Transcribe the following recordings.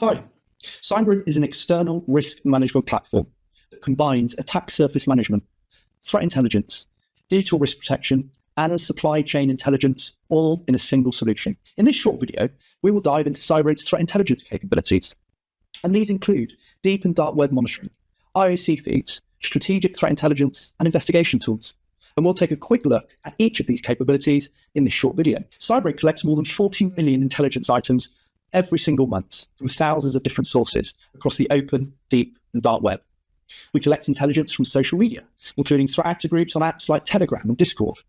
Hi, Cyber is an external risk management platform that combines attack surface management, threat intelligence, digital risk protection, and supply chain intelligence all in a single solution. In this short video, we will dive into Cyber's threat intelligence capabilities. And these include deep and dark web monitoring, IOC feeds, strategic threat intelligence, and investigation tools. And we'll take a quick look at each of these capabilities in this short video. Cyber collects more than 40 million intelligence items every single month from thousands of different sources across the open, deep, and dark web. We collect intelligence from social media, including threat actor groups on apps like Telegram and Discord,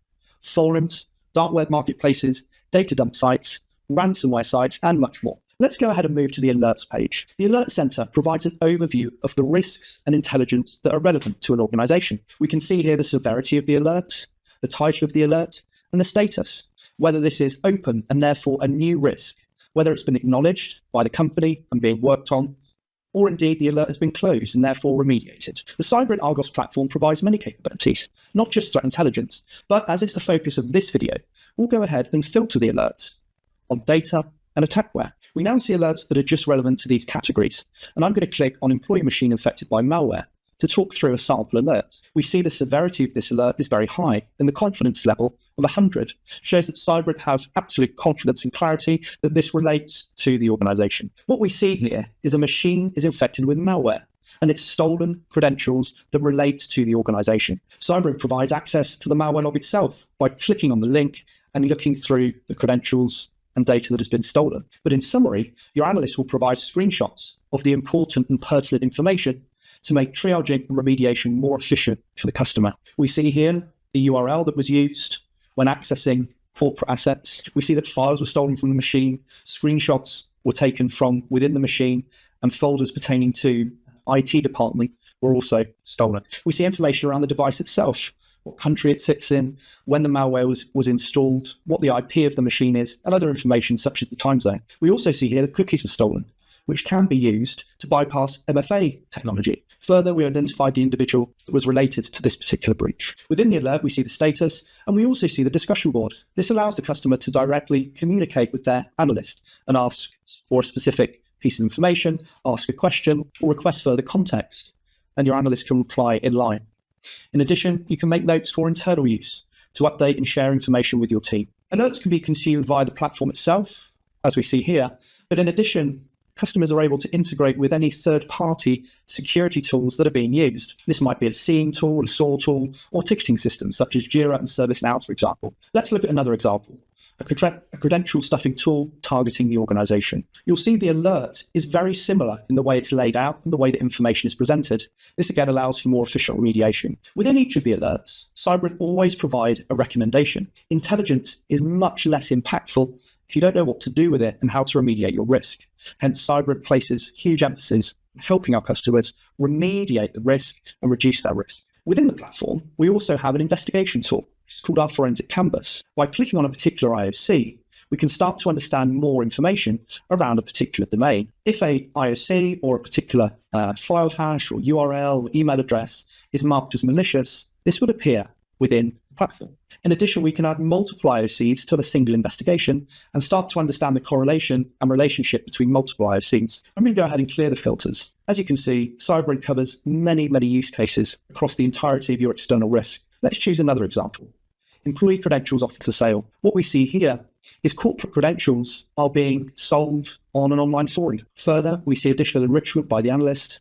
forums, dark web marketplaces, data dump sites, ransomware sites, and much more. Let's go ahead and move to the Alerts page. The Alert Center provides an overview of the risks and intelligence that are relevant to an organization. We can see here the severity of the alert, the title of the alert, and the status, whether this is open and therefore a new risk, whether it's been acknowledged by the company and being worked on, or indeed the alert has been closed and therefore remediated. The Cyber and Argos platform provides many capabilities, not just threat intelligence, but as it's the focus of this video, we'll go ahead and filter the alerts on data and attackware. We now see alerts that are just relevant to these categories, and I'm going to click on employee machine infected by malware to talk through a sample alert. We see the severity of this alert is very high, and the confidence level of 100 shows that Cyber has absolute confidence and clarity that this relates to the organization. What we see here is a machine is infected with malware, and it's stolen credentials that relate to the organization. Cyber provides access to the malware log itself by clicking on the link and looking through the credentials and data that has been stolen. But in summary, your analyst will provide screenshots of the important and pertinent information to make triaging and remediation more efficient for the customer. We see here the URL that was used when accessing corporate assets. We see that files were stolen from the machine, screenshots were taken from within the machine, and folders pertaining to IT department were also stolen. We see information around the device itself, what country it sits in, when the malware was installed, what the IP of the machine is, and other information such as the time zone. We also see here that cookies were stolen, which can be used to bypass MFA technology. Further, we identified the individual that was related to this particular breach. Within the alert, we see the status, and we also see the discussion board. This allows the customer to directly communicate with their analyst and ask for a specific piece of information, ask a question, or request further context, and your analyst can reply in line. In addition, you can make notes for internal use to update and share information with your team. Alerts can be consumed via the platform itself, as we see here, but in addition, customers are able to integrate with any third-party security tools that are being used. This might be a SIEM tool, a SOAR tool, or ticketing systems such as Jira and ServiceNow, for example. Let's look at another example, a credential stuffing tool targeting the organization. You'll see the alert is very similar in the way it's laid out and the way that information is presented. This again allows for more efficient remediation. Within each of the alerts, Cyber always provide a recommendation. Intelligence is much less impactful if you don't know what to do with it and how to remediate your risk. Hence, Cyber places huge emphasis on helping our customers remediate the risk and reduce that risk. Within the platform, we also have an investigation tool. It's called our Forensic Canvas. By clicking on a particular IOC, we can start to understand more information around a particular domain. If a IOC or a particular file hash or URL or email address is marked as malicious, this would appear within the platform. In addition, we can add multiple IOCs to a single investigation and start to understand the correlation and relationship between multiple IOCs. I'm going to go ahead and clear the filters. As you can see, Cyber covers many use cases across the entirety of your external risk. Let's choose another example. Employee credentials offered for sale. What we see here is corporate credentials are being sold on an online forum. Further, we see additional enrichment by the analyst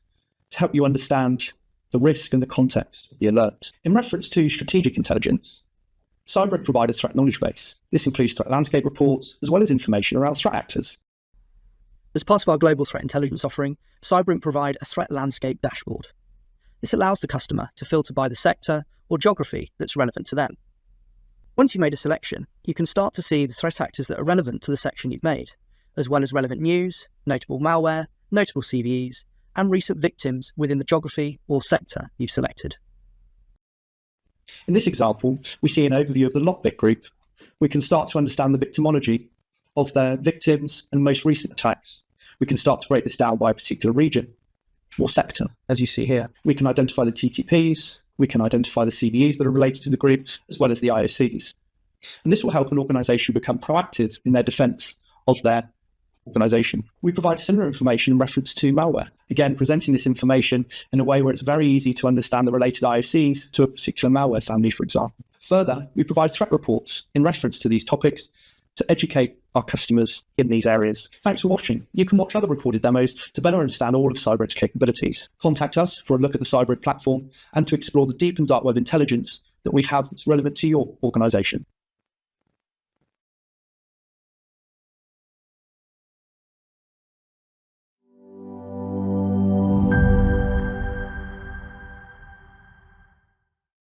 to help you understand the risk and the context of the alert. In reference to strategic intelligence, Cyber provide a threat knowledge base. This includes threat landscape reports, as well as information around threat actors. As part of our global threat intelligence offering, Cyber provide a threat landscape dashboard. This allows the customer to filter by the sector or geography that's relevant to them. Once you've made a selection, you can start to see the threat actors that are relevant to the section you've made, as well as relevant news, notable malware, notable CVEs, and recent victims within the geography or sector you've selected. In this example, we see an overview of the Lockbit group. We can start to understand the victimology of their victims and most recent attacks. We can start to break this down by a particular region or sector, as you see here. We can identify the TTPs, we can identify the CVEs that are related to the group, as well as the IOCs. And this will help an organization become proactive in their defense of their organization. We provide similar information in reference to malware, again, presenting this information in a way where it's very easy to understand the related IOCs to a particular malware family, for example. Further, we provide threat reports in reference to these topics to educate our customers in these areas. Thanks for watching. You can watch other recorded demos to better understand all of CyberInt's capabilities. Contact us for a look at the CyberInt platform and to explore the deep and dark web intelligence that we have that's relevant to your organization.